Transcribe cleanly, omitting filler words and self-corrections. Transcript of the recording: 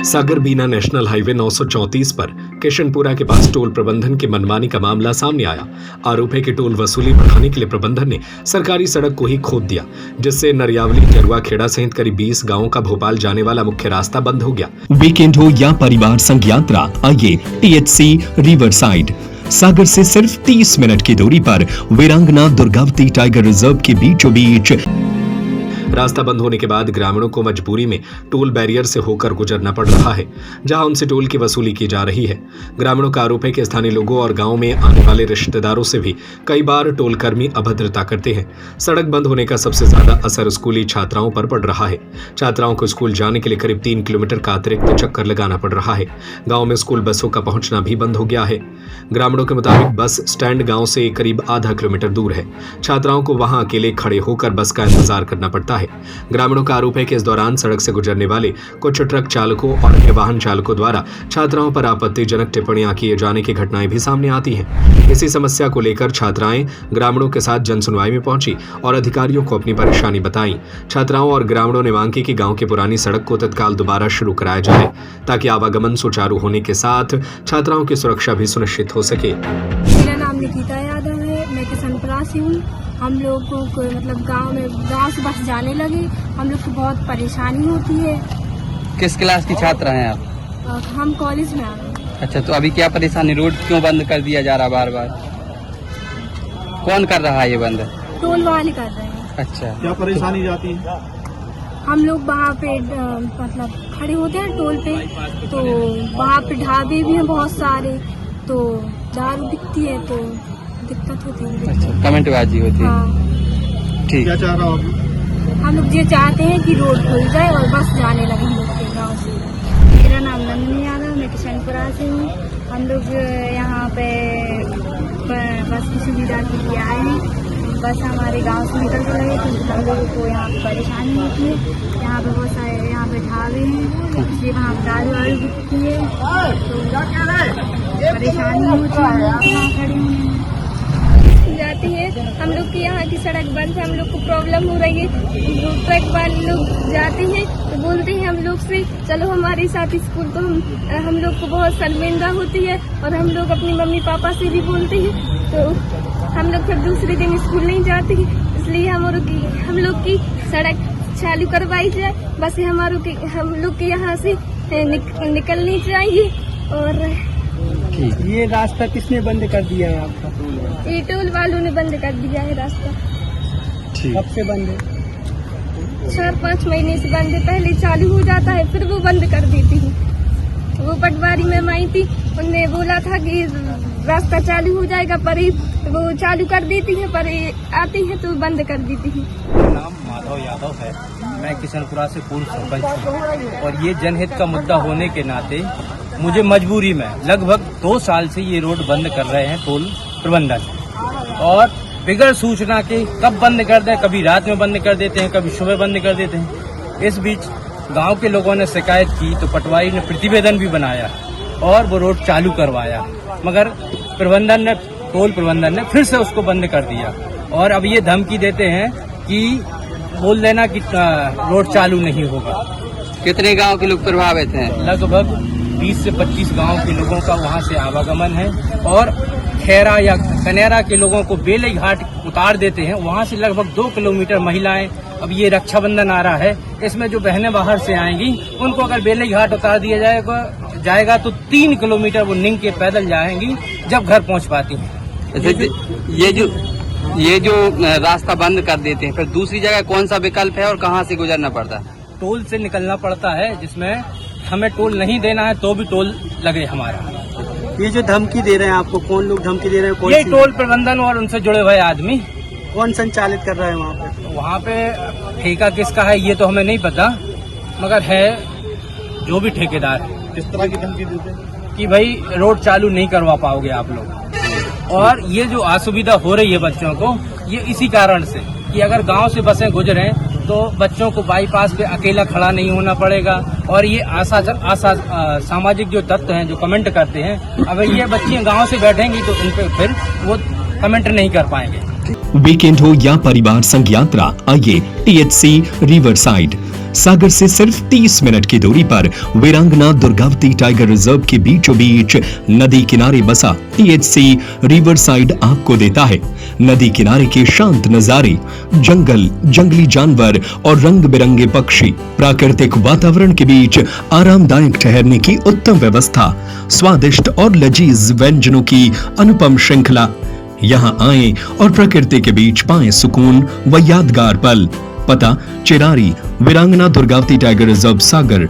सागर बीना national highway 934 पर किशनपुरा के पास toll प्रबंधन की मनमानी का मामला सामने आया। आरोप है कि टोल वसूली बढ़ाने के लिए प्रबंधन ने सरकारी सड़क को ही खोद दिया, जिससे नरियावली टेरुआ खेड़ा सहित करीब 20 गांवों का भोपाल जाने वाला मुख्य रास्ता बंद हो गया। वीकेंड हो या परिवार संग यात्रा, आइए THC रिवर साइड। सागर से सिर्फ 30 मिनट की दूरी पर वीरांगना दुर्गावती टाइगर रिजर्व के बीचों बीच रास्ता बंद होने के बाद ग्रामीणों को मजबूरी में टोल बैरियर से होकर गुजरना पड़ रहा है, जहां उनसे टोल की वसूली की जा रही है। ग्रामीणों का आरोप है कि स्थानीय लोगों और गांव में आने वाले रिश्तेदारों से भी कई बार टोल कर्मी अभद्रता करते हैं। सड़क बंद होने का सबसे ज्यादा असर स्कूली छात्राओं पर पड़ रहा है। छात्राओं को स्कूल जाने के लिए करीब 3 किलोमीटर का अतिरिक्त चक्कर लगाना पड़ रहा है। गाँव में स्कूल बसों का पहुंचना भी बंद हो गया है। ग्रामीणों के मुताबिक बस स्टैंड गाँव से करीब आधा किलोमीटर दूर है। छात्राओं को वहां अकेले खड़े होकर बस का इंतजार करना पड़ता है। ग्रामीणों का आरोप है कि इस दौरान सड़क से गुजरने वाले कुछ ट्रक चालकों और अन्य वाहन चालकों द्वारा छात्राओं पर आपत्तिजनक टिप्पणियां किए जाने की घटनाएं भी सामने आती हैं। इसी समस्या को लेकर छात्राएं ग्रामीणों के साथ जनसुनवाई में पहुंची और अधिकारियों को अपनी परेशानी बताई। छात्राओं और ग्रामीणों ने मांग की कि गांव की पुरानी सड़क को तत्काल दोबारा शुरू कराया जाए, ताकि आवागमन सुचारू होने के साथ छात्राओं की सुरक्षा भी सुनिश्चित हो सके। मेरा नाम निकिता यादव है, मैं किशनपुरा से हूँ। हम लोग को मतलब गांव से बस जाने लगी, हम लोग को बहुत परेशानी होती है। किस क्लास की छात्रा हैं आप? हम कॉलेज में आ गए। अच्छा, तो अभी क्या परेशानी, रोड क्यों बंद कर दिया जा रहा बार बार? कौन कर रहा है ये बंद? टोल वाले कर रहे हैं। अच्छा, क्या परेशानी जाती है? हम लोग वहाँ पे मतलब खड़े होते हैं टोल पे, तो वहाँ पे ढाबे भी हैं बहुत सारे, तो दारू बिकती है तो दिक्कत होती है। अच्छा, कमेंटबाजी होती है। हाँ। ठीक। क्या चाह रहा हूँ? हम लोग ये चाहते हैं कि रोड खुल जाए और बस जाने लगे हम लोग के गाँव से। मेरा नाम नंदिनी यादव, मैं किशनपुरा से हूँ। हम लोग यहाँ पे बस की सुविधा के लिए आए हैं। बस हमारे गांव से निकल कर रहे थे, हम लोगों को यहाँ पे परेशानी होती है। यहाँ पे बहुत सारे ढाबे हैं, इसलिए वहाँ दारू वारू बिकती है, तो परेशानी होती है। यहाँ खड़े हैं जाती है, हम लोग की यहाँ की सड़क बंद है, हम लोग को प्रॉब्लम हो रही है। ट्रक वाले लोग जाते हैं तो बोलते हैं हम लोग से चलो हमारे साथ स्कूल, तो हम लोग को बहुत शर्मिंदा होती है और हम लोग अपनी मम्मी पापा से भी बोलते हैं, तो हम लोग फिर दूसरे दिन स्कूल नहीं जाते हैं। इसलिए हम लोग की सड़क चालू करवाई जाए, बस हम लोग के यहाँ से निकलनी चाहिए। और ये रास्ता किसने बंद कर दिया है आपका? ये टोल वालों ने बंद कर दिया है रास्ता। कब से बंद है? 4-5 महीने से बंद है। पहले चालू हो जाता है फिर वो बंद कर देती है। वो पटवारी में आई थी, उनने बोला था कि रास्ता चालू हो जाएगा, पर वो चालू कर देती है, पर आती है तो बंद कर देती है। मेरा नाम माधव यादव है, मैं किशनपुरा से पूर्व सरपंच हूँ और ये जनहित का मुद्दा होने के नाते मुझे मजबूरी में लगभग 2 साल से ये रोड बंद कर रहे हैं टोल प्रबंधन, और बिगड़ सूचना के कब बंद कर दें, कभी रात में बंद कर देते हैं, कभी सुबह बंद कर देते हैं। इस बीच गांव के लोगों ने शिकायत की तो पटवारी ने प्रतिवेदन भी बनाया और वो रोड चालू करवाया, मगर टोल प्रबंधन ने फिर से उसको बंद कर दिया और अब ये धमकी देते हैं कि बोल देना कि रोड चालू नहीं होगा। कितने गांव के लोग प्रभावित हैं? लगभग 20 से 25 गांव के लोगों का वहां से आवागमन है, और खेरा या कनेरा के लोगों को बेलई घाट उतार देते हैं, वहां से लगभग 2 किलोमीटर महिलाएं। अब ये रक्षाबंधन आ रहा है, इसमें जो बहनें बाहर से आएंगी उनको अगर बेलई घाट उतार दिया जाएगा तो 3 किलोमीटर वो निंग के पैदल जाएंगी जब घर पहुंच पाती हैं। ये जो रास्ता बंद कर देते हैं, फिर दूसरी जगह कौन सा विकल्प है और कहाँ से गुजरना पड़ता है? टोल से निकलना पड़ता है, जिसमें हमें टोल नहीं देना है तो भी टोल लगे हमारा। ये जो धमकी दे रहे हैं आपको, कौन लोग धमकी दे रहे हैं? ये टोल प्रबंधन और उनसे जुड़े हुए आदमी। कौन संचालित कर रहा है वहाँ पे? वहाँ पे ठेका किसका है ये तो हमें नहीं पता, मगर है जो भी ठेकेदार है। किस तरह की धमकी देते हैं? कि भाई रोड चालू नहीं करवा पाओगे आप लोग, और ये जो असुविधा हो रही है बच्चों को, ये इसी कारण से कि अगर गांव से बसें गुजरें तो बच्चों को बाईपास पे अकेला खड़ा नहीं होना पड़ेगा। और ये सामाजिक जो तत्व हैं जो कमेंट करते हैं, अगर ये बच्चियां गांव से बैठेंगी तो इन पे फिर वो कमेंट नहीं कर पाएंगे। वीकेंड हो या परिवार संग यात्रा, आइए THC रिवर साइड। सागर से सिर्फ 30 मिनट की दूरी पर वीरांगना दुर्गावती टाइगर रिजर्व के बीचों बीच नदी किनारे बसा टीएचसी रिवर साइड आपको देता है नदी किनारे के शांत नजारे, जंगल, जंगली जानवर और रंग बिरंगे पक्षी, प्राकृतिक वातावरण के बीच आरामदायक ठहरने की उत्तम व्यवस्था, स्वादिष्ट और लजीज व्यंजनों की अनुपम श्रृंखला। यहाँ आएं और प्रकृति के बीच पाएं सुकून व यादगार पल। पता चिरारी वीरांगना दुर्गावती टाइगर रिजर्व सागर।